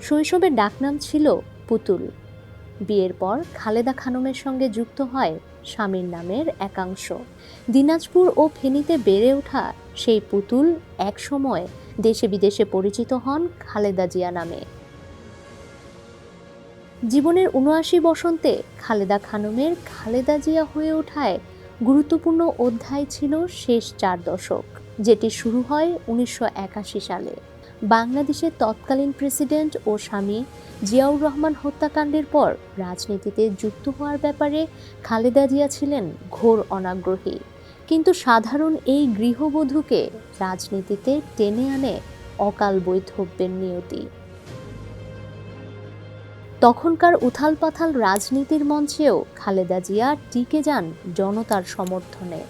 শৈশবের ডাকনাম ছিল পুতুল। বিয়ের পর খালেদা খানমের সঙ্গে যুক্ত হয় স্বামীর নামের একাংশ। দিনাজপুর ও ফেনীতে বেড়ে ওঠা সেই পুতুল একসময় দেশে বিদেশে পরিচিত হন খালেদা জিয়া নামে। জীবনের ৭৯ বসন্তে খালেদা খানমের খালেদা জিয়া হয়ে ওঠায় গুরুত্বপূর্ণ অধ্যায় ছিল শেষ ৪ দশক, যেটি শুরু হয় ১৯৮১ সালে। বাংলাদেশের তৎকালীন প্রেসিডেন্ট ও স্বামী জিয়াউর রহমান হত্যাকাণ্ডের পর রাজনীতিতে যুক্ত হওয়ার ব্যাপারে খালেদা জিয়া ছিলেন ঘোর অনাগ্রহী, কিন্তু সাধারণ এই গৃহবধূকে রাজনীতিতে টেনে আনে অকাল বৈধব্যের নিয়তি। তখনকার উথাল পাথাল রাজনীতির মঞ্চেও খালেদা জিয়া টিকে যান জনতার সমর্থনে।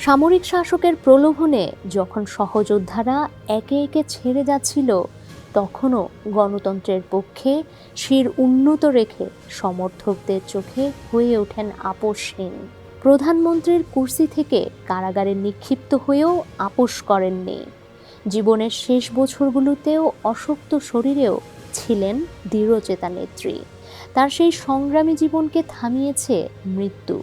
সামরিক শাসকের প্রলোভনে যখন সহযোদ্ধারা একে একে ছেড়ে যাচ্ছিল, তখনও গণতন্ত্রের পক্ষে শির উন্নত রেখে সমর্থকদের চোখে হয়ে ওঠেন আপোষহীন। প্রধানমন্ত্রীর কুর্সি থেকে কারাগারে নিক্ষিপ্ত হয়েও আপোষ করেননি। জীবনের শেষ বছরগুলোতেও অশক্ত শরীরেও ছিলেন দৃঢ়চেতা নেত্রী। তার সেই সংগ্রামী জীবনকে থামিয়েছে মৃত্যু।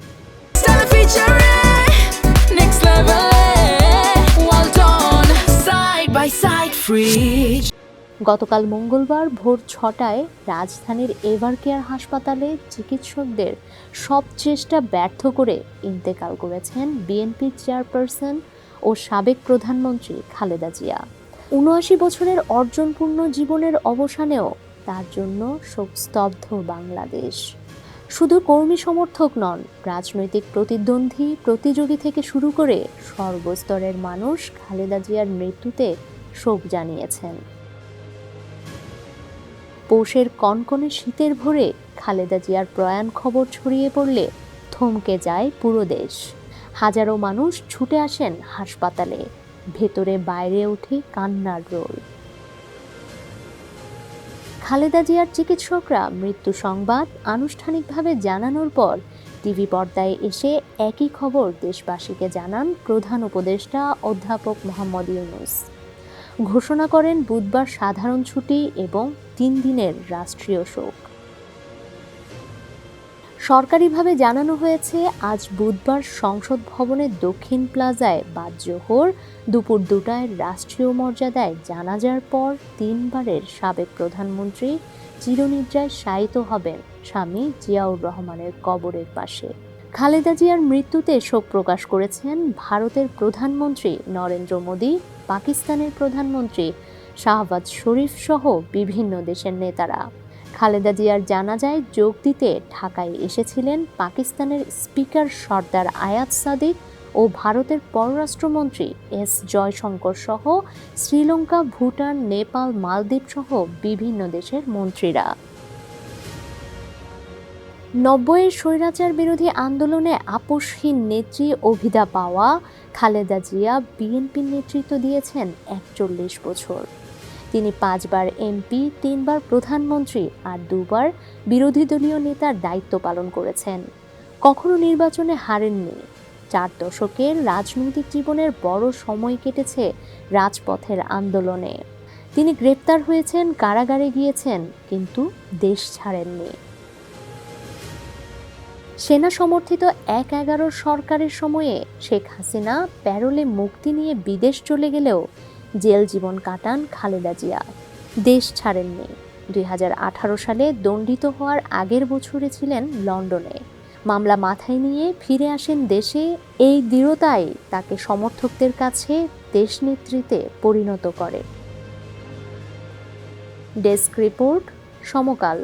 গতকাল মঙ্গলবার ভোর ৬টায় রাজধানীর এভারকেয়ার হাসপাতালে চিকিৎসকদের সব চেষ্টা ব্যর্থ করে ইন্তেকাল করেছেন বিএনপি চেয়ারপারসন ও সাবেক প্রধানমন্ত্রী খালেদা জিয়া। ৭৯ বছরের অর্জনপূর্ণ জীবনের অবসানেও তার জন্য শোকস্তব্ধ বাংলাদেশ। শুধু কর্মী সমর্থক নন, রাজনৈতিক প্রতিদ্বন্দ্বী, প্রতিযোগী থেকে শুরু করে সর্বস্তরের মানুষ খালেদা জিয়ার মৃত্যুতে শোক জানিয়েছেন। পৌষের কনকনে শীতের ভোরে খালেদা জিয়ার প্রয়াণ খবর ছড়িয়ে পড়লে থমকে যায় পুরো দেশ। হাজারো মানুষ ছুটে আসেন হাসপাতালে, ভেতরে বাইরে ওঠে কান্নার রোল। খালেদা জিয়ার চিকিৎসকরা মৃত্যু সংবাদ আনুষ্ঠানিকভাবে জানানোর পর টিভি পর্দায় এসে একই খবর দেশবাসীকে জানান প্রধান উপদেষ্টা অধ্যাপক মোহাম্মদ ইউনূস। ঘোষণা করেন বুধবার সাধারণ ছুটি এবং ৩ দিনের রাষ্ট্রীয় শোক। সরকারিভাবে জানানো হয়েছে, আজ বুধবার সংসদ ভবনের দক্ষিণ প্লাজায় বাদ জোহর দুপুর ২টায় রাষ্ট্রীয় মর্যাদায় জানাজার পর ৩ বারের সাবেক প্রধানমন্ত্রী চিরনিদ্রায় শায়িত হবেন স্বামী জিয়াউর রহমানের কবরের পাশে। খালেদা জিয়ার মৃত্যুতে শোক প্রকাশ করেছেন ভারতের প্রধানমন্ত্রী নরেন্দ্র মোদী, পাকিস্তানের প্রধানমন্ত্রী শাহবাজ শরীফ সহ বিভিন্ন দেশের নেতারা। খালেদা জিয়ার জানাজায় যোগ দিতে ঢাকায় এসেছিলেন পাকিস্তানের স্পিকার সর্দার আয়াত সাদিক ও ভারতের পররাষ্ট্রমন্ত্রী এস জয়শঙ্কর সহ শ্রীলঙ্কা, ভুটান, নেপাল, মালদ্বীপ সহ বিভিন্ন দেশের মন্ত্রীরা। ৯০-এর স্বৈরাচার বিরোধী আন্দোলনে আপোষহীন নেত্রী অভিধা পাওয়া খালেদা জিয়া বিএনপির নেতৃত্ব দিয়েছেন ৪১ বছর। তিনি ৫ বার এমপি, ৩ বার প্রধানমন্ত্রী আর ২ বার বিরোধী দলীয় নেতার দায়িত্ব পালন করেছেন। কখনো নির্বাচনে হারেননি। ৪ দশকের রাজনৈতিক জীবনের বড় সময় কেটেছে রাজপথের আন্দোলনে। তিনি গ্রেপ্তার হয়েছেন, কারাগারে গিয়েছেন, কিন্তু দেশ ছাড়েননি। সেনা সমর্থিত ১/১১ সরকারের সময়ে শেখ হাসিনা প্যারোলে মুক্তি নিয়ে বিদেশ চলে গেলেও জেল জীবন কাটান খালেদা জিয়া। দেশ ছাড়েননি। ২০১৮ সালে দণ্ডিত হওয়ার আগের বছরে ছিলেন লন্ডনে। মামলা মাথায় নিয়ে ফিরে আসেন দেশে। এই দৃঢ়তাই তাকে সমর্থকদের কাছে দেশনেত্রীতে পরিণত করে। ডেস্ক রিপোর্ট, সমকাল।